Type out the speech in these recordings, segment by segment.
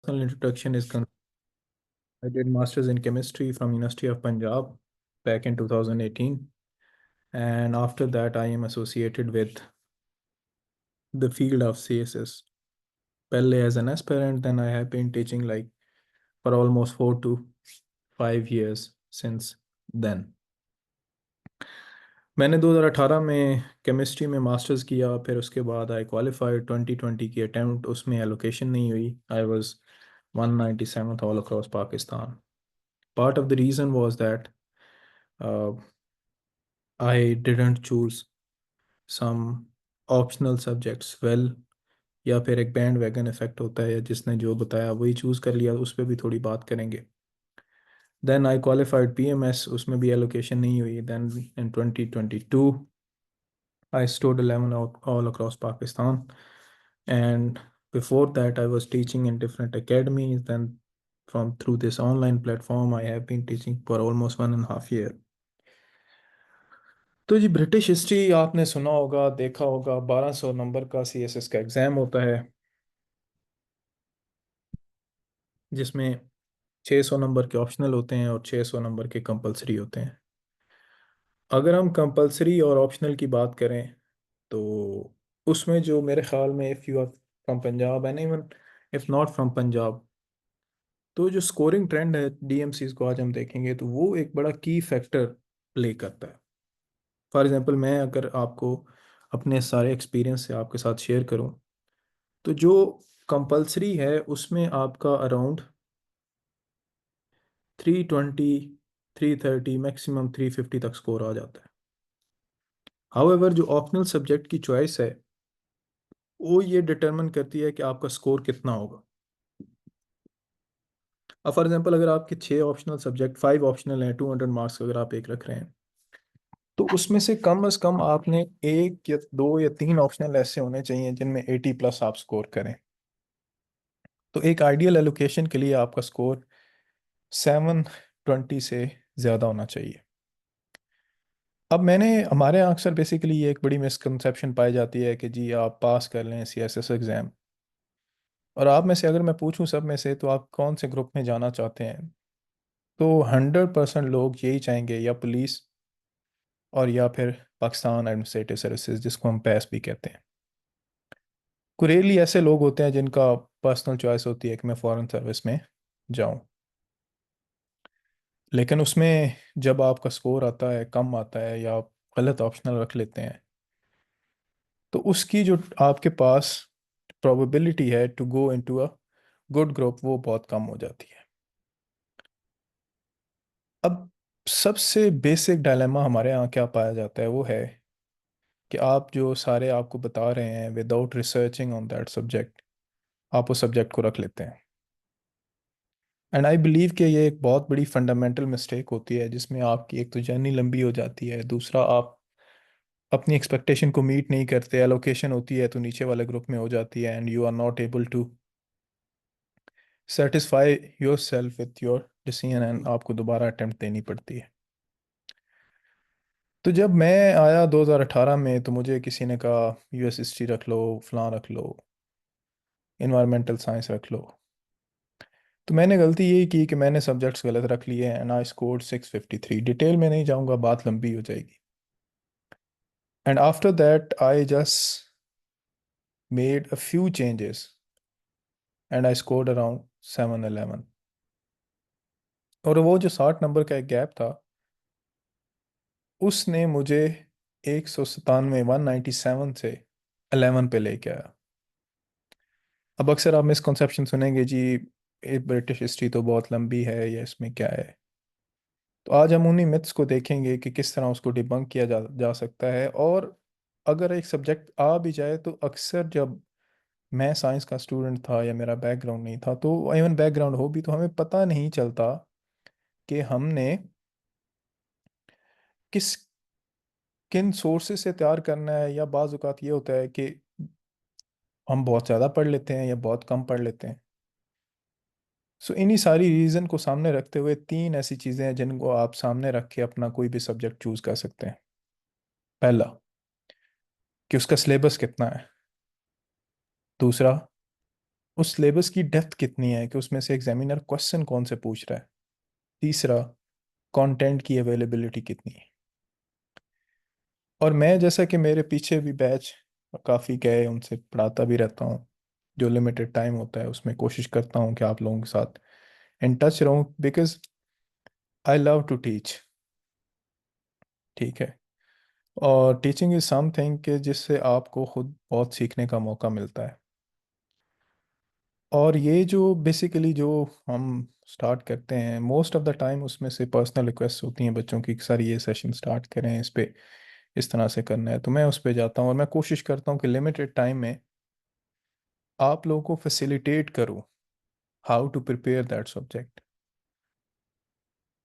Introduction is I did masters in chemistry from University of Punjab back in 2018, and after that I am associated with the field of CSS. Pelle as an aspirant, then I have been teaching like for almost 4 to 5 years since then. मैंने 2018 में chemistry में masters किया, फिर उसके बाद आई qualified 2020 की attempt, उसमें allocation नहीं हुई. I was 197th all across Pakistan. Part of the reason was that uh, I didn't choose some optional subjects well, या फिर एक बैंड वैगन इफेक्ट होता है, या जिसने जो बताया वही चूज़ कर लिया. उस पर भी थोड़ी बात करेंगे. देन आई क्वालिफाइड पीएमएस, उसमें भी एलोकेशन नहीं हुई. Then in 2022 I stood 11 out all across Pakistan, and before that I was teaching in different academies. Then from through this online platform I have been teaching for almost 1.5 year. तो जी, British history आपने सुना होगा, देखा होगा. 1200 number का CSS का exam होता है, जिसमें 600 नंबर के ऑप्शनल होते हैं और 600 नंबर के कंपलसरी होते हैं. अगर हम कंपलसरी और ऑप्शनल की बात करें तो उसमें जो मेरे ख्याल में, if you are from Punjab and even if not from Punjab, तो जो स्कोरिंग ट्रेंड है डीएमसीज को आज हम देखेंगे तो वो एक बड़ा की फैक्टर प्ले करता है. फॉर एग्जांपल, मैं अगर आपको अपने सारे एक्सपीरियंस से आपके साथ शेयर करूं, तो जो कंपलसरी है उसमें आपका अराउंड 320, 330, मैक्सिमम 350 तक स्कोर आ जाता है. हाउएवर जो ऑप्शनल सब्जेक्ट की चॉइस है वो ये डिटरमिन करती है कि आपका स्कोर कितना होगा. अब फॉर एग्जांपल, अगर आपके 6 ऑप्शनल सब्जेक्ट, 5 ऑप्शनल हैं, 200 मार्क्स अगर आप एक रख रहे हैं, तो उसमें से कम आपने एक या दो या तीन ऑप्शनल ऐसे होने चाहिए जिनमें 80+ आप स्कोर करें. तो एक आइडियल एलोकेशन के लिए आपका स्कोर 720 से ज़्यादा होना चाहिए. अब हमारे यहाँ अक्सर बेसिकली ये एक बड़ी मिसकंसेप्शन पाई जाती है कि जी आप पास कर लें सीएसएस एग्ज़ाम, और आप में से अगर मैं पूछूं सब में से तो आप कौन से ग्रुप में जाना चाहते हैं, तो 100% लोग यही चाहेंगे, या पुलिस और या फिर पाकिस्तान एडमिनिस्ट्रेटिव सर्विसेज, जिसको हम पैस भी कहते हैं. कुरेली ऐसे लोग होते हैं जिनका पर्सनल चॉइस होती है कि मैं फॉरेन सर्विस में जाऊं. लेकिन उसमें जब आपका स्कोर आता है, कम आता है, या आप गलत ऑप्शनल रख लेते हैं, तो उसकी जो आपके पास प्रोबेबिलिटी है to go into a good group, वो बहुत कम हो जाती है. अब सबसे बेसिक डायलेमा हमारे यहाँ क्या पाया जाता है वो है कि आप जो सारे आपको बता रहे हैं, without researching on that subject आप उस सब्जेक्ट को रख लेते हैं. एंड आई बिलीव कि ये एक बहुत बड़ी फंडामेंटल मिस्टेक होती है, जिसमें आपकी एक तो जर्नी लंबी हो जाती है, दूसरा आप अपनी एक्सपेक्टेशन को मीट नहीं करते. एलोकेशन होती है तो नीचे वाले ग्रुप में हो जाती है, and you are not able to satisfy your self with your decision, and आपको दोबारा अटेम्प्ट देनी पड़ती है. तो जब मैं आया 2018 में, तो मुझे किसी ने कहा यूएस हिस्ट्री रख लो, फलां रख लो, इन्वायरमेंटल साइंस रख लो. तो मैंने गलती यही की कि मैंने सब्जेक्ट्स गलत रख लिए, एंड आई स्कोर्ड 653. डिटेल में नहीं जाऊंगा, बात लंबी हो जाएगी. And after that I just made a few changes and I scored around 711. और वो जो 60 नंबर का एक गैप था, उसने मुझे 197, 197 से 11 पे लेके आया. अब अक्सर आप मिसकॉन्सेप्शन सुनेंगे जी, ये ब्रिटिश हिस्ट्री तो बहुत लंबी है, या इसमें क्या है. तो आज हम उन्हीं मिथ्स को देखेंगे कि किस तरह उसको डिबंक किया जा सकता है. और अगर एक सब्जेक्ट आ भी जाए, तो अक्सर जब मैं साइंस का स्टूडेंट था या मेरा बैकग्राउंड नहीं था, तो इवन बैकग्राउंड हो भी तो हमें पता नहीं चलता कि हमने किस किन सोर्सेज से तैयार करना है. या बाज़ औक़ात ये होता है कि हम बहुत ज़्यादा पढ़ लेते हैं या बहुत कम पढ़ लेते हैं. सो इन्हीं सारी रीज़न को सामने रखते हुए तीन ऐसी चीज़ें हैं जिनको आप सामने रख के अपना कोई भी सब्जेक्ट चूज़ कर सकते हैं. पहला, कि उसका सिलेबस कितना है. दूसरा, उस सिलेबस की डेप्थ कितनी है कि उसमें से एग्जामिनर क्वेश्चन कौन से पूछ रहा है। तीसरा, कंटेंट की अवेलेबिलिटी कितनी है। और मैं जैसा कि मेरे पीछे भी बैच काफ़ी गए, उनसे पढ़ाता भी रहता हूँ। जो लिमिटेड टाइम होता है उसमें कोशिश करता हूँ कि आप लोगों के साथ इन टच रहूँ, because I love to teach. ठीक है। और टीचिंग इज़ समथिंग कि जिससे आपको खुद बहुत सीखने का मौका मिलता है। और ये जो बेसिकली जो हम स्टार्ट करते हैं मोस्ट ऑफ द टाइम, उसमें से पर्सनल रिक्वेस्ट होती हैं बच्चों की कि सर ये सेशन स्टार्ट करें, इस पे इस तरह से करना है। तो मैं उस पे जाता हूँ और मैं कोशिश करता हूँ कि लिमिटेड टाइम में आप लोगों को फैसिलिटेट करूँ how to prepare that subject.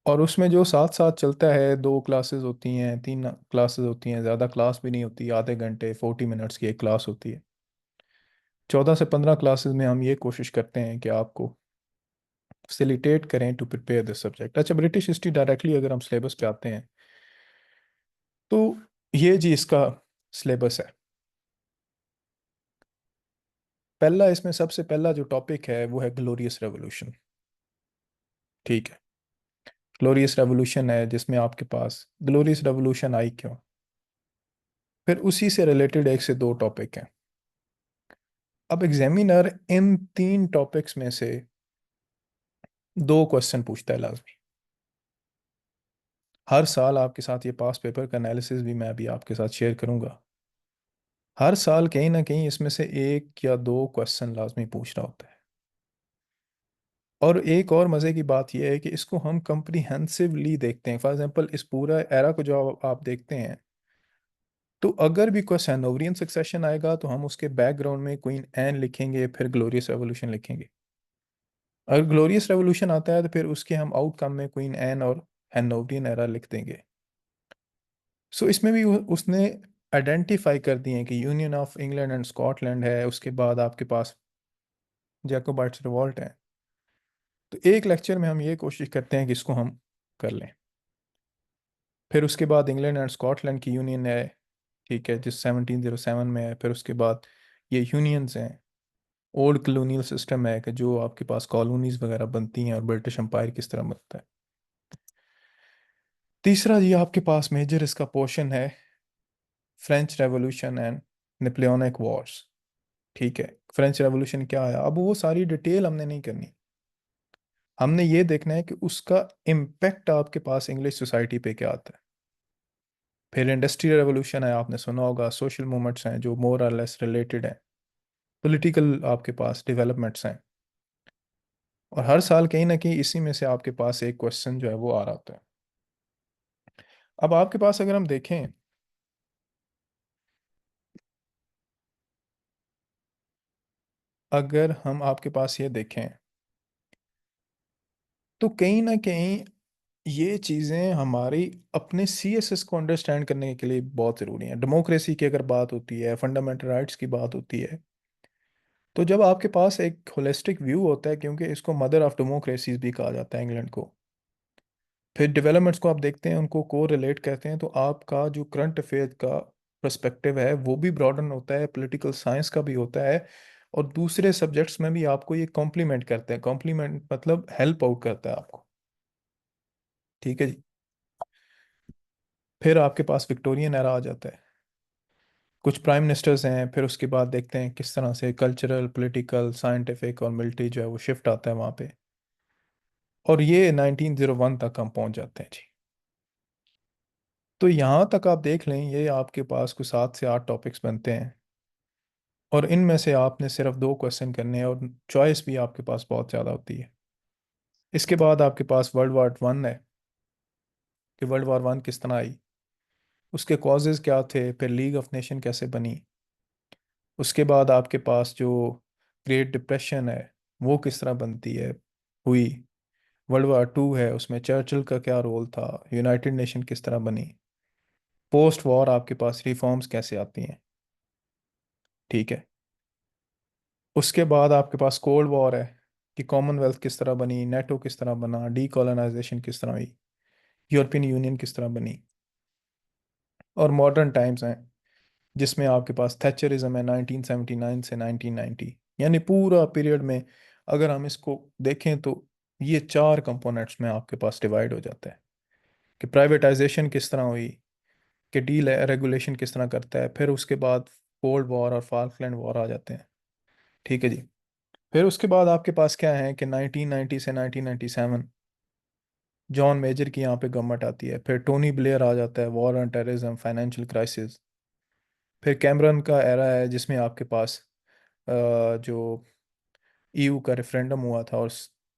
और उसमें जो साथ साथ चलता है, 2 क्लासेस होती हैं, 3 क्लासेस होती हैं, ज़्यादा क्लास भी नहीं होती, आधे घंटे 40 मिनट्स की एक क्लास होती है। 14 से 15 क्लासेस में हम ये कोशिश करते हैं कि आपको फैसिलिटेट करें टू प्रिपेयर दिस सब्जेक्ट। अच्छा, ब्रिटिश हिस्ट्री डायरेक्टली अगर हम सिलेबस पे आते हैं तो ये जी इसका सिलेबस है। पहला, इसमें सबसे पहला जो टॉपिक है वो है ग्लोरियस रेवोल्यूशन। ठीक है। ग्लोरियस रेवोल्यूशन है जिसमें आपके पास ग्लोरियस रेवोल्यूशन आई क्यों। फिर उसी से रिलेटेड 1 से 2 टॉपिक हैं। अब एग्जामिनर इन 3 टॉपिक्स में से 2 क्वेश्चन पूछता है लाजमी। हर साल आपके साथ ये पास पेपर का एनालिसिस भी मैं अभी आपके साथ शेयर करूंगा। हर साल कहीं ना कहीं इसमें से 1 या 2 क्वेश्चन लाजमी पूछ रहा होता है। और एक और मज़े की बात यह है कि इसको हम कंप्रीहेंसिवली देखते हैं। फॉर एग्जांपल, इस पूरा एरा को जो आप देखते हैं, तो अगर भी कोई सैनोरियन सक्सेशन आएगा तो हम उसके बैकग्राउंड में क्वीन एन लिखेंगे, फिर ग्लोरियस रेवोल्यूशन लिखेंगे। अगर ग्लोरियस रेवोल्यूशन आता है तो फिर उसके हम आउटकम में क्वीन एन और हैनोवरियन एरा लिख देंगे। सो इसमें भी उसने आइडेंटिफाई कर दिए हैं कि union of England and Scotland है, उसके बाद आपके पास जैकोबाइट्स रिवॉल्ट है। तो एक लेक्चर में हम ये कोशिश करते हैं कि इसको हम कर लें। फिर उसके बाद इंग्लैंड एंड स्कॉटलैंड की यूनियन है, ठीक है, जिस 1707 में है। फिर उसके बाद ये यूनियंस हैं। ओल्ड कॉलोनियल सिस्टम है कि जो आपके पास कॉलोनीज वगैरह बनती हैं और ब्रिटिश एम्पायर किस तरह बनता है। तीसरा ये आपके पास मेजर इसका पोर्शन है French revolution and Napoleonic Wars. ठीक है। फ्रेंच रेवोल्यूशन क्या आया, अब वो सारी डिटेल हमने नहीं करनी। हमने ये देखना है कि उसका इम्पेक्ट आपके पास इंग्लिश सोसाइटी पे क्या आता है। फिर इंडस्ट्रियल रेवोल्यूशन है, आपने सुना होगा। सोशल मूवमेंट्स हैं जो मोर और लेस रिलेटेड हैं। पॉलिटिकल आपके पास डेवलपमेंट्स हैं। और हर साल कहीं ना कहीं इसी में से आपके पास एक क्वेश्चन जो है वो आ रहा होता है। अब आपके पास अगर हम देखें, अगर हम आपके पास ये देखें तो कहीं ना कहीं ये चीज़ें हमारी अपने सीएसएस को अंडरस्टैंड करने के लिए बहुत ज़रूरी हैं। डेमोक्रेसी की अगर बात होती है, फंडामेंटल राइट्स की बात होती है, तो जब आपके पास एक होलिस्टिक व्यू होता है, क्योंकि इसको मदर ऑफ डेमोक्रेसीज भी कहा जाता है इंग्लैंड को। फिर डेवलपमेंट्स को आप देखते हैं, उनको को रिलेट करते हैं, तो आपका जो करंट अफेयर का पर्सपेक्टिव है वो भी ब्रॉडन होता है, पॉलिटिकल साइंस का भी होता है। और दूसरे सब्जेक्ट्स में भी आपको ये कॉम्प्लीमेंट करते हैं। कॉम्प्लीमेंट मतलब हेल्प आउट करता है आपको। ठीक है जी। फिर आपके पास विक्टोरियन एरा आ जाता है। कुछ प्राइम मिनिस्टर्स हैं। फिर उसके बाद देखते हैं किस तरह से कल्चरल, पॉलिटिकल, साइंटिफिक और मिलिट्री जो है वो शिफ्ट आता है वहाँ पे। और ये 1901 तक हम पहुँच जाते हैं जी। तो यहाँ तक आप देख लें, ये आपके पास कुछ 7 से 8 टॉपिक्स बनते हैं। और इनमें से आपने सिर्फ 2 क्वेश्चन करने हैं, और चॉइस भी आपके पास बहुत ज़्यादा होती है। इसके बाद आपके पास वर्ल्ड वॉर 1 है कि वर्ल्ड वॉर 1 किस तरह आई, उसके कॉजेज़ क्या थे, फिर लीग ऑफ नेशन कैसे बनी। उसके बाद आपके पास जो ग्रेट डिप्रेशन है वो किस तरह बनती है, हुई। वर्ल्ड वॉर 2 है, उसमें चर्चिल का क्या रोल था, यूनाइटेड नेशन किस तरह बनी। पोस्ट वॉर आपके पास रिफॉर्म्स कैसे आती हैं। ठीक है। उसके बाद आपके पास कोल्ड वॉर है कि कॉमनवेल्थ किस तरह बनी, नेटो किस तरह बना, डीकोलोनाइजेशन किस तरह हुई, यूरोपियन यूनियन किस तरह बनी। और मॉडर्न टाइम्स हैं जिसमें आपके पास थैचरिज्म है 1979 से 1990। यानी पूरा पीरियड में अगर हम इसको देखें तो ये चार कंपोनेंट्स में आपके पास डिवाइड हो जाता है कि प्राइवेटाइजेशन किस तरह हुई, कि डी रेगुलेशन किस तरह करता है, फिर उसके बाद कोल्ड वॉर और फाल्कलैंड वॉर आ जाते हैं। ठीक है जी। फिर उसके बाद आपके पास क्या है कि 1990 से 1997 जॉन मेजर की यहाँ पे गवर्नमेंट आती है। फिर टोनी ब्लेयर आ जाता है, war on terrorism, financial crisis. फिर कैमरन का एरा है जिसमें आपके पास जो ईयू का रेफरेंडम हुआ था और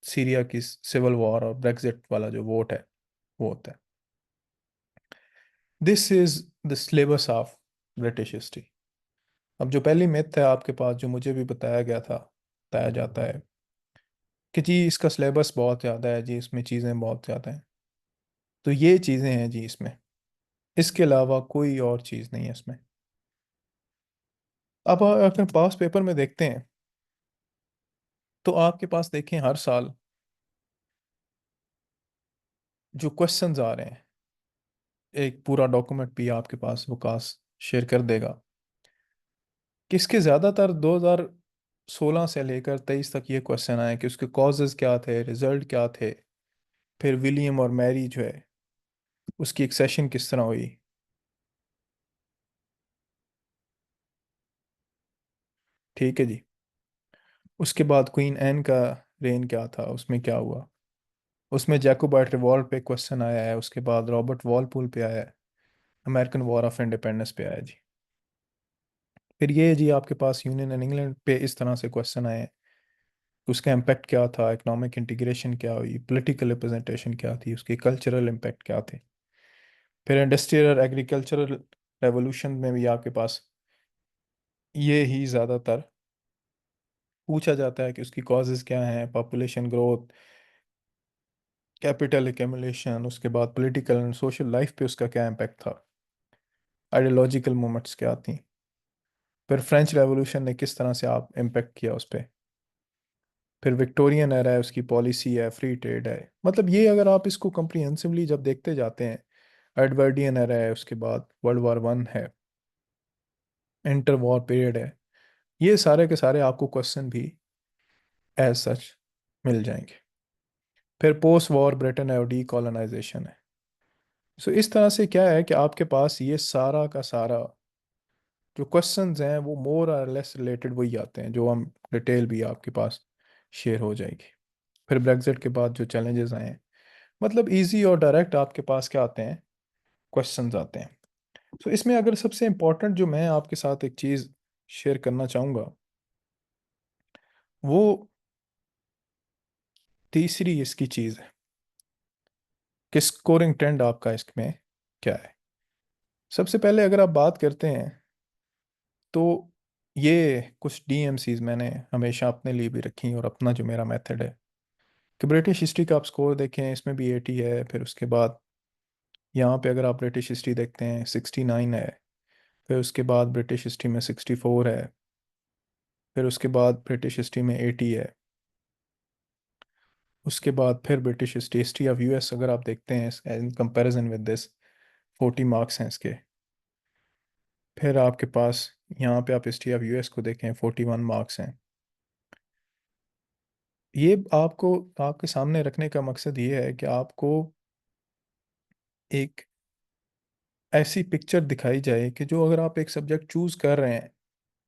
सीरिया की सिविल वॉर और ब्रेक्सिट वाला जो वोट है वो होता है। This is the syllabus of British history. अब जो पहली मिथ है आपके पास जो मुझे भी बताया गया था, बताया जाता है कि जी इसका सिलेबस बहुत ज़्यादा है जी, इसमें चीज़ें बहुत ज़्यादा हैं। तो ये चीज़ें हैं जी इसमें, इसके अलावा कोई और चीज़ नहीं है इसमें। अब अगर पास पेपर में देखते हैं तो आपके पास देखें हर साल जो क्वेश्चंस आ रहे हैं, एक पूरा डॉक्यूमेंट भी आपके पास विकास शेयर कर देगा कि इसके ज़्यादातर 2016 से लेकर 23 तक ये क्वेश्चन आए कि उसके कॉजेज़ क्या थे, रिजल्ट क्या थे, फिर विलियम और मैरी जो है उसकी एक सेशन किस तरह हुई। ठीक है जी। उसके बाद क्वीन एन का रेन क्या था, उसमें क्या हुआ, उसमें जैकोबाइट रिवॉल्ट पे क्वेश्चन आया है, उसके बाद रॉबर्ट वॉलपूल पे आया है, अमेरिकन वॉर ऑफ इंडिपेंडेंस पे आया है जी। फिर ये जी आपके पास यूनियन एंड इंग्लैंड पे इस तरह से क्वेश्चन आए हैं, उसका इम्पैक्ट क्या था, इकोनॉमिक इंटीग्रेशन क्या हुई, पॉलिटिकल रिप्रेजेंटेशन क्या थी, उसके कल्चरल इम्पैक्ट क्या थे। फिर इंडस्ट्रियल और एग्रीकल्चरल रेवोल्यूशन में भी आपके पास ये ही ज़्यादातर पूछा जाता है कि उसकी कॉजेज़ क्या हैं, पॉपुलेशन ग्रोथ, कैपिटल एक्यूमुलेशन, उसके बाद पॉलिटिकल एंड सोशल लाइफ पे उसका क्या इम्पैक्ट था, आइडियोलॉजिकल मूवमेंट्स क्या थी, फिर फ्रेंच रेवोल्यूशन ने किस तरह से आप इम्पेक्ट किया उस पर, फिर विक्टोरियन एरा है उसकी पॉलिसी है, फ्री ट्रेड है। मतलब ये अगर आप इसको कम्प्रीहेंसिवली जब देखते जाते हैं, एडवर्डियन एरा है, उसके बाद वर्ल्ड वॉर 1 है, इंटर वॉर पीरियड है, ये सारे के सारे आपको क्वेश्चन भी एज सच मिल जाएंगे। फिर पोस्ट वॉर ब्रिटेन है और डी कॉलोनाइजेशन है। सो इस तरह से क्या है कि आपके पास ये सारा का सारा जो क्वेश्चंस हैं वो मोर और लेस रिलेटेड वही आते हैं, जो हम डिटेल भी आपके पास शेयर हो जाएगी। फिर ब्रेग्जिट के बाद जो चैलेंजेस आए हैं, मतलब इजी और डायरेक्ट आपके पास क्या आते हैं, क्वेश्चंस आते हैं। तो इसमें अगर सबसे इम्पोर्टेंट जो मैं आपके साथ एक चीज़ शेयर करना चाहूँगा, वो तीसरी इसकी चीज़ है कि स्कोरिंग ट्रेंड आपका इसमें क्या है। सबसे पहले अगर आप बात करते हैं तो ये कुछ डीएमसीज मैंने हमेशा अपने लिए भी रखी और अपना जो मेरा मेथड है कि ब्रिटिश हिस्ट्री का आप स्कोर देखें, इसमें भी 80 है। फिर उसके बाद यहाँ पे अगर आप ब्रिटिश हिस्ट्री देखते हैं 69 है। फिर उसके बाद ब्रिटिश हिस्ट्री में 64 है। फिर उसके बाद ब्रिटिश हिस्ट्री में 80 है। उसके बाद फिर British history, history of US अगर आप देखते हैं in comparison with this 40 marks हैं इसके। फिर आपके पास यहाँ पे आप हिस्ट्री ऑफ यूएस को देखें 41 मार्क्स हैं। ये आपको आपके सामने रखने का मकसद ये है कि आपको एक ऐसी पिक्चर दिखाई जाए कि जो अगर आप एक सब्जेक्ट चूज कर रहे हैं,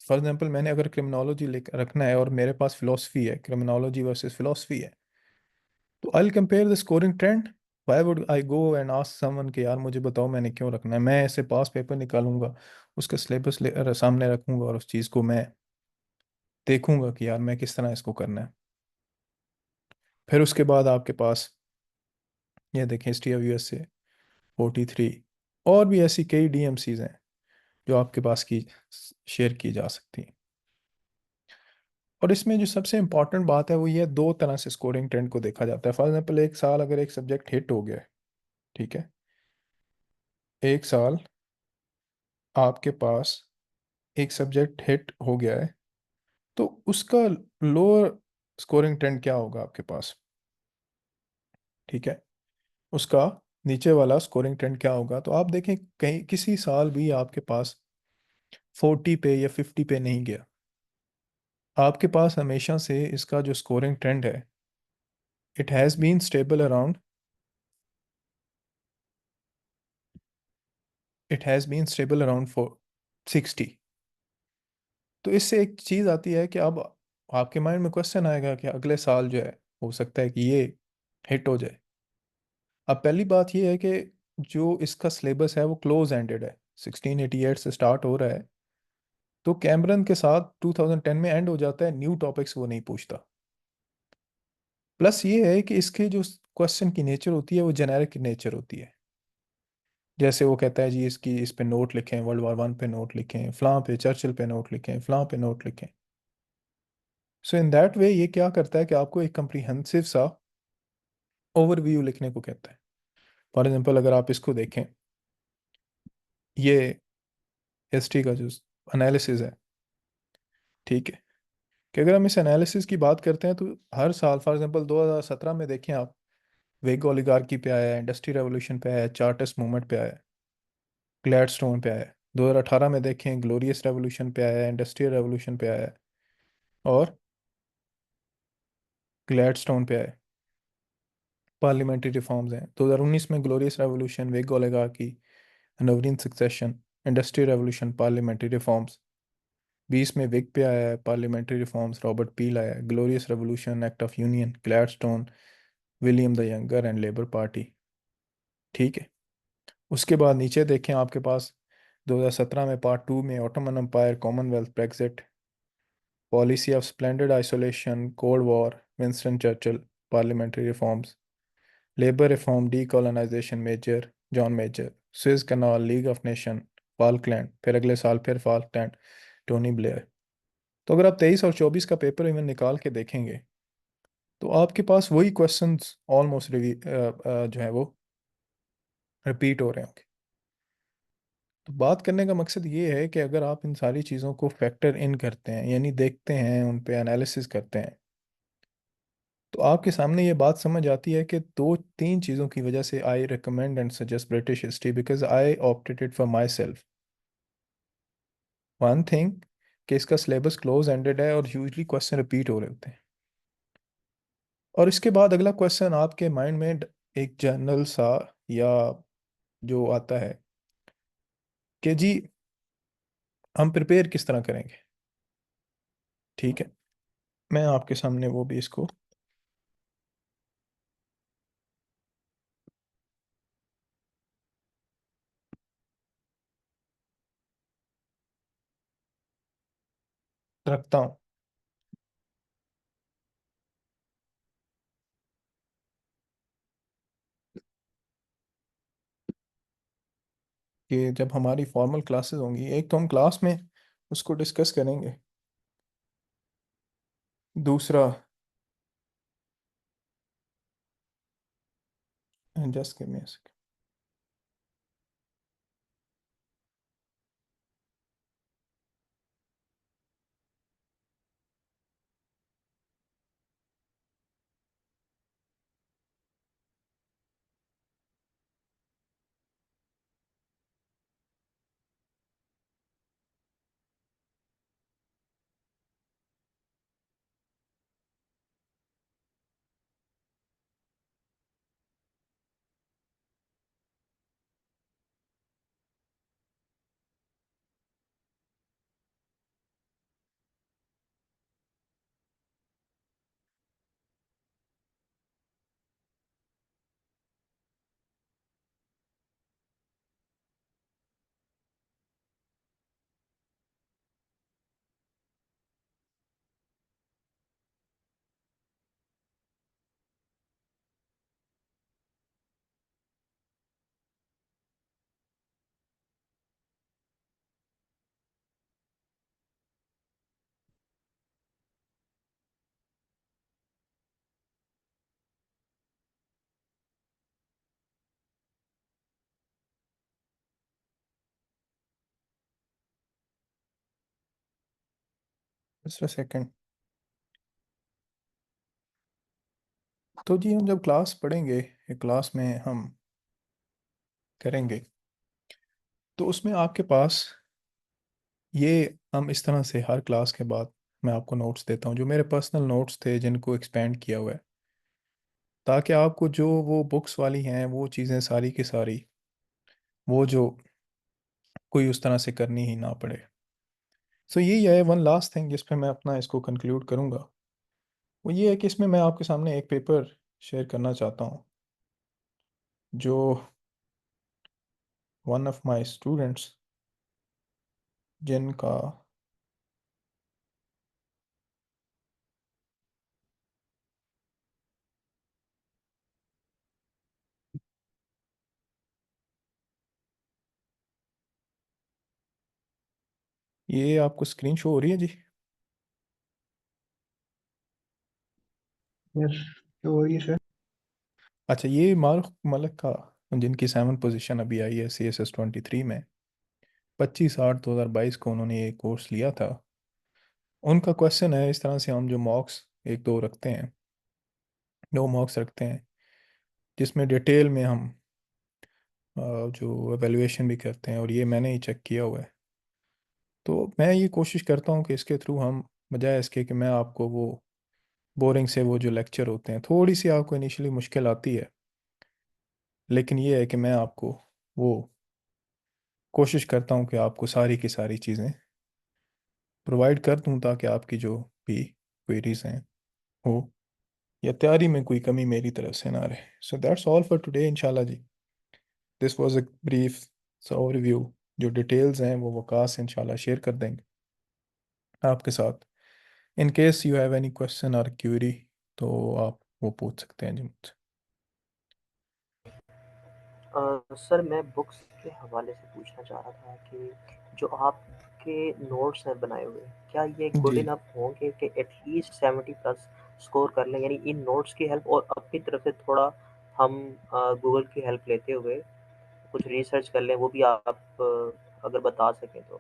फॉर एग्जांपल मैंने अगर क्रिमिनोलॉजी रखना है और मेरे पास फिलोसफी है, क्रिमिनोलॉजी वर्सेस फिलोसफी है, तो I compare the scoring trend. Why would I go and ask someone कि यार मुझे बताओ मैंने क्यों रखना है। मैं ऐसे पास पेपर निकालूंगा, उसका सिलेबस सामने रखूंगा और उस चीज़ को मैं देखूंगा कि यार मैं किस तरह इसको करना है। फिर उसके बाद आपके पास ये देखें हिस्ट्री ऑफ यूएस से 43, और भी ऐसी कई डीएमसीज हैं जो आपके पास की शेयर की जा सकती हैं। और इसमें जो सबसे इंपॉर्टेंट बात है वो ये, दो तरह से स्कोरिंग ट्रेंड को देखा जाता है। फॉर एग्जाम्पल एक साल अगर एक सब्जेक्ट हिट हो गया है, ठीक है, एक साल आपके पास एक सब्जेक्ट हिट हो गया है, तो उसका लोअर स्कोरिंग ट्रेंड क्या होगा आपके पास, ठीक है, उसका नीचे वाला स्कोरिंग ट्रेंड क्या होगा। तो आप देखें कहीं किसी साल भी आपके पास 40 पे या 50 पे नहीं गया। आपके पास हमेशा से इसका जो स्कोरिंग ट्रेंड है, it has been stable around, it has been stable around 60। तो इससे एक चीज़ आती है कि अब आपके माइंड में क्वेश्चन आएगा कि अगले साल जो है हो सकता है कि ये हिट हो जाए। अब पहली बात ये है कि जो इसका सिलेबस है वो क्लोज एंडेड है, 1688 से स्टार्ट हो रहा है। तो कैमरन के साथ 2010 में एंड हो जाता है, न्यू टॉपिक्स वो नहीं पूछता। प्लस ये है कि इसके जो क्वेश्चन की नेचर होती है वो जेनेरिक नेचर होती है। जैसे वो कहता है जी इसकी इस पे नोट लिखें, वर्ल्ड वॉर 1 पे नोट लिखें, फलां पे चर्चिल पे नोट लिखें, फलां पे नोट लिखें। सो इन दैट वे ये क्या करता है कि आपको एक कंप्रीहेंसिव सा ओवरव्यू लिखने को कहता है। फॉर एग्जांपल अगर आप इसको देखें, ये हिस्ट्री का जो एनालिसिस है, ठीक है, कि अगर हम इस एनालिसिस की बात करते हैं तो हर साल फॉर एग्जांपल 2017 में देखें आप, वेग ओलिगार्की पे आया है, इंडस्ट्री रेवोल्यूशन पे आया है, चार्टर्स मूवमेंट पे आया है, ग्लैडस्टोन पे आया है। 2018 में देखें ग्लोरियस रेवोल्यूशन पे आया है, इंडस्ट्रियल रेवोल्यूशन पे आया है, और ग्लैडस्टोन पे आया है। पार्लियामेंट्री रिफॉर्म्स हैं 2019 में glorious revolution, whig oligarchy, Hanoverian succession, industrial revolution, parliamentary reforms. 20 में विग पे आया है, पार्लियामेंट्री रिफॉर्म्स, रॉबर्ट पील आया है, glorious revolution, act of union, Gladstone, William the younger and labour party. ठीक है। उसके बाद नीचे देखें आपके पास 2017 में पार्ट 2 में Ottoman empire, commonwealth, Brexit, policy of splendid isolation, cold war, Winston Churchill, parliamentary reforms, labour reform, decolonisation, major John Major, Suez canal, league of nation, Falkland, फिर अगले साल फिर फाल्कलैंड, टोनी ब्लेयर। तो अगर आप 23 और 24 का पेपर इवन निकाल के देखेंगे तो आपके पास वही क्वेश्चंस ऑलमोस्ट जो है वो रिपीट हो रहे होंगे। तो बात करने का मकसद ये है कि अगर आप इन सारी चीज़ों को फैक्टर इन करते हैं, यानी देखते हैं, उन पे एनालिसिस करते हैं, तो आपके सामने ये बात समझ आती है कि दो तीन चीज़ों की वजह से I recommend and suggest British history because I opted it for my self. One thing कि इसका सिलेबस क्लोज एंडेड है और यूजली क्वेश्चन रिपीट हो रहे होते हैं। और इसके बाद अगला क्वेश्चन आपके माइंड में एक जनरल सा या जो आता है कि जी हम प्रिपेयर किस तरह करेंगे। ठीक है, मैं आपके सामने वो भी इसको रखता हूँ कि जब हमारी फॉर्मल क्लासेस होंगी, एक तो हम क्लास में उसको डिस्कस करेंगे, दूसरा just give me a second. Just a second. तो जी हम जब क्लास पढ़ेंगे, क्लास में हम करेंगे, तो उसमें आपके पास ये हम इस तरह से हर क्लास के बाद मैं आपको नोट्स देता हूँ, जो मेरे पर्सनल नोट्स थे जिनको एक्सपेंड किया हुआ है, ताकि आपको जो वो बुक्स वाली हैं वो चीज़ें सारी की सारी, वो जो कोई उस तरह से करनी ही ना पड़े। सो यही है वन लास्ट थिंग जिस पे मैं अपना इसको कंक्लूड करूँगा, वो ये है कि इसमें मैं आपके सामने एक पेपर शेयर करना चाहता हूँ जो वन ऑफ माय स्टूडेंट्स, जिनका ये आपको स्क्रीन शो हो रही है जी? यस, तो वही सर। अच्छा, ये मारुख मलिक का, जिनकी 7th पोजीशन अभी आई है CSS 23 में, 25/8/2022 को उन्होंने ये कोर्स लिया था। उनका क्वेश्चन है इस तरह से, हम जो मॉक्स एक दो रखते हैं, दो मॉक्स रखते हैं जिसमें डिटेल में हम जो एवेल्युएशन भी करते हैं, और ये मैंने ही चेक किया हुआ है। तो मैं ये कोशिश करता हूँ कि इसके थ्रू हम, बजाय इसके कि मैं आपको वो बोरिंग से वो जो लेक्चर होते हैं, थोड़ी सी आपको इनिशियली मुश्किल आती है, लेकिन ये है कि मैं आपको वो कोशिश करता हूँ कि आपको सारी की सारी चीज़ें प्रोवाइड कर दूँ, ताकि आपकी जो भी क्वेरीज हैं हो, या तैयारी में कोई कमी मेरी तरफ से ना रहे। So that's all for today इंशाल्लाह जी। This was a brief overview. जो डिटेल्स हैं वो वकास इंशाल्लाह शेयर कर देंगे आपके साथ। In case you have any question or query, तो आप वो पूछ सकते हैं जी मुझसे। सर मैं बुक्स के हवाले से पूछना चाह रहा था कि जो आपके नोट्स हैं बनाए हुए, क्या ये गुड जी इनफ होंगे कि एटलीस्ट 70 प्लस स्कोर कर लें? यानी इन नोट्स की हेल्प और अपनी तरफ से थोड़ा हम गूगल की हेल्प लेते हुए कुछ रिसर्च कर लें, वो भी आप अगर बता सकें तो।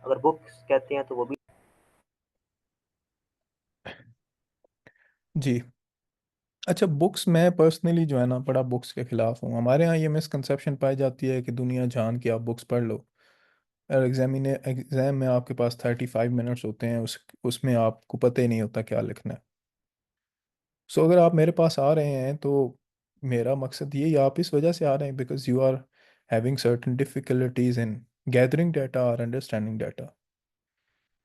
अगर बुक्स कहते हैं तो वो भी। जी। अच्छा, बुक्स मैं पर्सनली जो है ना, बड़ा बुक्स के खिलाफ हूँ। हमारे यहाँ ये मिसकंसेप्शन पाई जाती है कि दुनिया जान के आप बुक्स पढ़ लो, और एग्जाम में आपके पास 35 मिनट्स होते हैं, उसमें आपको पता ही नहीं होता क्या लिखना है। सो अगर आप मेरे पास आ रहे हैं तो मेरा मकसद ये, आप इस वजह से आ रहे हैं because you are having certain difficulties in gathering data और अंडरस्टैंडिंग डाटा।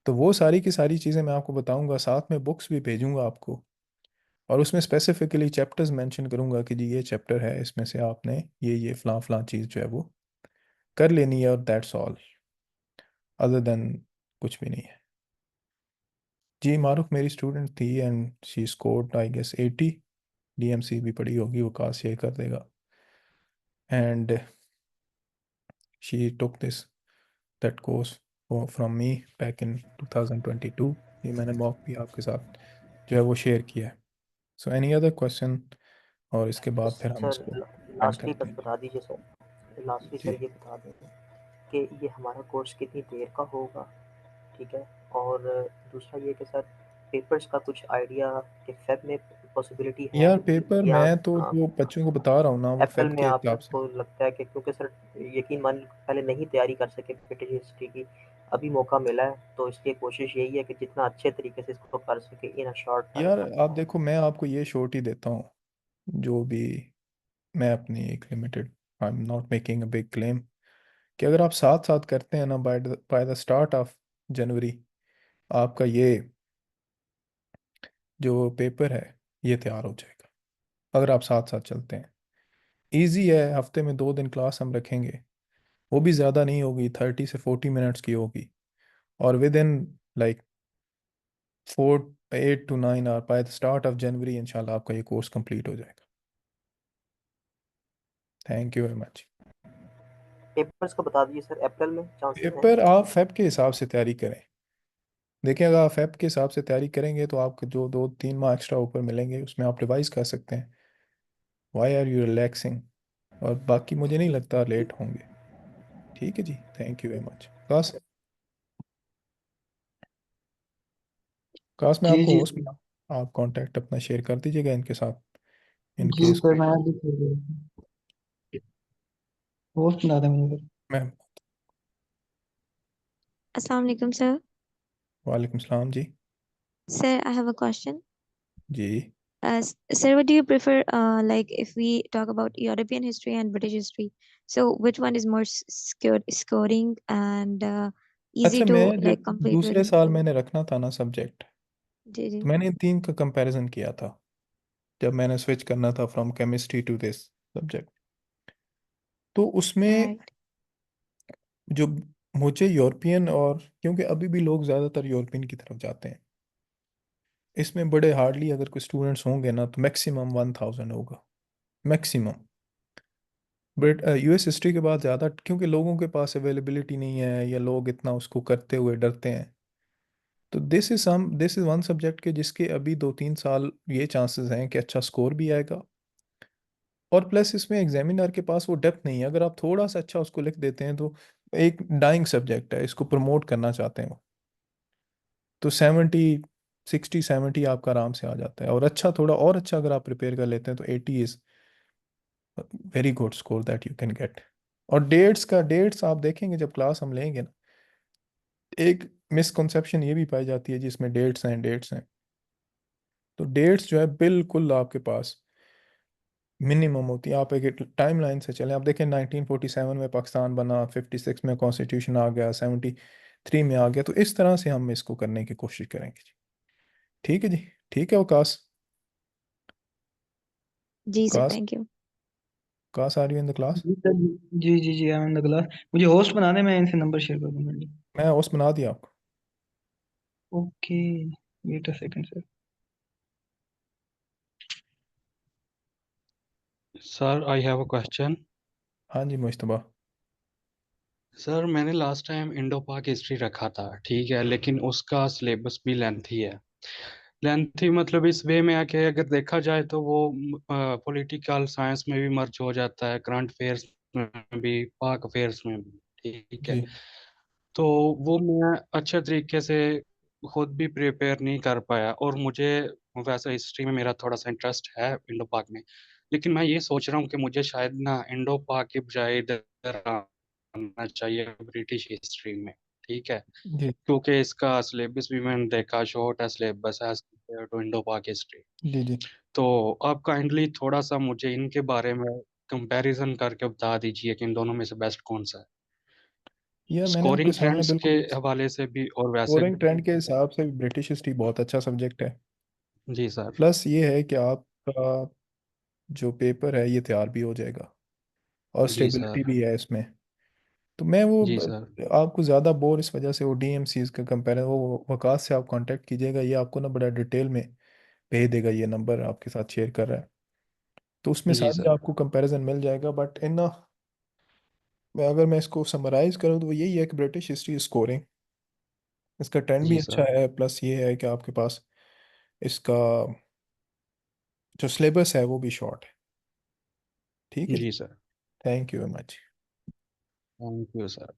तो वो सारी की सारी चीज़ें मैं आपको बताऊंगा, साथ में बुक्स भी भेजूंगा आपको, और उसमें स्पेसिफिकली चैप्टर्स मेंशन करूंगा कि जी ये चैप्टर है, इसमें से आपने ये फलां फलां चीज़ जो है वो कर लेनी है, और दैट्स ऑल, अदर देन कुछ भी नहीं है। जी, मारूफ मेरी स्टूडेंट थी and she scored I guess 80। DMC भी पढ़ी होगी, वो काश शेयर कर देगा। And she took this that course from me back in 2022। ये मैंने मॉक भी आपके साथ जो है वो शेयर किया है। सो एनी अदर क्वेश्चन, और इसके बाद फिर हम सर इसको एंड लास्टली करते बस हैं। बता दीजिए सर, लास्टली जी सर ये बता दें कि ये हमारा कोर्स कितनी देर का होगा, ठीक है? और दूसरा ये कि सर पेपर्स का कुछ आइडिया कि फेब में पॉसिबिलिटी है यार, पेपर या मैं तो जो बच्चों को बता रहा हूँ ना, वो अप्रैल फेब में के हिसाब से। आपको लगता है कि क्योंकि सर यकीन मान पहले नहीं तैयारी कर सके ब्रिटिश हिस्ट्री की, अभी मौका मिला है तो इसलिए कोशिश यही है कि जितना अच्छे तरीके से इसको कर सके इन अ शॉर्ट यार टाइम। आप देखो, मैं आपको ये श्योरिटी देता हूँ, जो भी, मैं अपनी एक limited, I am not making a big claim, कि अगर आप साथ साथ करते हैं ना, बाय द स्टार्ट ऑफ जनवरी, आपका ये जो पेपर है ये तैयार हो जाएगा, अगर आप साथ साथ चलते हैं। इजी है, हफ्ते में 2 दिन क्लास हम रखेंगे, वो भी ज़्यादा नहीं होगी, 30 से 40 मिनट्स की होगी, और within like 4 8 to 9 hour by the start of January इंशाल्लाह आपका ये कोर्स कंप्लीट हो जाएगा। Thank you very much. Papers का बता दीजिए सर, अप्रैल में चांसेस हैं? पेपर आप फेब के हिसाब से तैयारी करें। देखिए, अगर आप फेब के हिसाब से तैयारी करेंगे तो आपको जो 2 3 माह एक्स्ट्रा ऊपर मिलेंगे, उसमें आप रिवाइज कर सकते हैं। Why are you relaxing? और बाकी मुझे नहीं लगता लेट होंगे। ठीक है जी, थैंक यू वेरी मच। काश मैं जी आपको जी होस्ट जी। में, आप कांटेक्ट अपना शेयर कर दीजिएगा इनके साथ, इन जी केस सर, मैं अभी पोस्ट बता दें मुझे फिर। मैं। अस्सलाम वालेकुम सर। वालेकुम सलाम जी। Sir, I have a question. Ji Sir, what do you prefer? Like if we talk about European history and British history, so which one is more scoring and easy अच्छा, to मैं जब like complete दूसरे within? साल मैंने रखना था ना subject, जी जी। तो मैंने इन तीन का कंपैरिजन किया था जब मैंने स्विच करना था from chemistry to this subject. तो उसमें राइट। जो मुझे यूरोपियन, और क्योंकि अभी भी लोग ज़्यादातर यूरोपियन की तरफ जाते हैं, इसमें बड़े हार्डली अगर कोई स्टूडेंट्स होंगे ना तो मैक्सिमम 1000 होगा, मैक्सिमम। बट यूएस हिस्ट्री के बाद ज़्यादा, क्योंकि लोगों के पास अवेलेबिलिटी नहीं है या लोग इतना उसको करते हुए डरते हैं। तो दिस इज़ वन सब्जेक्ट के जिसके अभी 2-3 साल ये चांसेस हैं कि अच्छा स्कोर भी आएगा, और प्लस इसमें एग्जामिनर के पास वो डेप्थ नहीं है। अगर आप थोड़ा सा अच्छा उसको लिख देते हैं तो एक डाइंग सब्जेक्ट है, इसको प्रमोट करना चाहते हैं वो, तो 60-70 आपका आराम से आ जाता है। और अच्छा, थोड़ा और अच्छा अगर आप प्रिपेयर कर लेते हैं तो 80 is very good score that you can get. और डेट्स आप देखेंगे जब क्लास हम लेंगे ना, एक मिसकंसेप्शन ये भी पाई जाती है जिसमें डेट्स हैं। तो डेट्स जो है बिल्कुल आपके पास मिनिमम होती है। आप एक टाइम लाइन से चलें, आप देखें 1947 में पाकिस्तान बना, 56 में कॉन्स्टिट्यूशन आ गया, 73 में आ गया। तो इस तरह से हम इसको करने की कोशिश करेंगे जी। ठीक है जी। ठीक है वकास। जी sir, Waqas, thank you. Waqas are you in the class? जी सर। जी जी जी, I am in the class. मुझे होस्ट बना दे, मैं इनसे नंबर शेयर कर दूंगा। मैं होस्ट बना दिया आपको। Okay, wait a second sir. Sir I have a question. हाँ जी मुश्तबा। सर मैंने last time Indo Pak history रखा था, ठीक है, लेकिन उसका सिलेबस भी लेंथी है। लेंथी मतलब इस वे में है कि अगर देखा जाए तो वो पॉलिटिकल साइंस में भी मर्ज हो जाता है, करंट अफेयर्स में भी, पाक अफेयर्स में भी, ठीक है। जी तो वो मैं अच्छे तरीके से खुद भी प्रिपेयर नहीं कर पाया, और मुझे वैसे हिस्ट्री में मेरा थोड़ा सा इंटरेस्ट है इंडो पाक में, लेकिन मैं ये सोच रहा हूँ कि मुझे शायद ना इंडो पाक के बजाय इधर आना चाहिए, ब्रिटिश हिस्ट्री में, ठीक है। जी क्योंकि इसका सिलेबस भी मैंने देखा, शॉर्ट है syllabus as compare to Indo Pak history. जी जी। तो आप काइंडली थोड़ा सा मुझे इनके बारे में कंपैरिजन करके बता दीजिए कि इन दोनों में से बेस्ट कौन सा है, यह मैंने आपके स्कोरिंग सामने ट्रेंड्स के बिल्कुल हवाले से भी और वैसे स्कोरिंग भी। ट्रेंड के हिसाब से ब्रिटिश हिस्ट्री बहुत अच्छा सब्जेक्ट है। जी सर। प्लस ये है कि आपका जो पेपर है ये तैयार भी हो जाएगा, और जी स्टेबिलिटी सर। भी है इसमें। तो मैं वो जी सर। आपको ज़्यादा बोर इस वजह से वो डीएमसीज का कंपेरिजन, वो वकास से आप कांटेक्ट कीजिएगा, ये आपको ना बड़ा डिटेल में भेज देगा, ये नंबर आपके साथ शेयर कर रहा है। तो उसमें जी सारी सर। आपको कंपैरिजन मिल जाएगा। बट इन अगर मैं इसको समराइज करूँ तो वो यही है कि ब्रिटिश हिस्ट्री स्कोरिंग, इसका ट्रेंड भी जी अच्छा सर। है, प्लस ये है कि आपके पास इसका जो सिलेबस है वो भी शॉर्ट है। ठीक है जी। जी sir. Thank you very much. Thank you sir.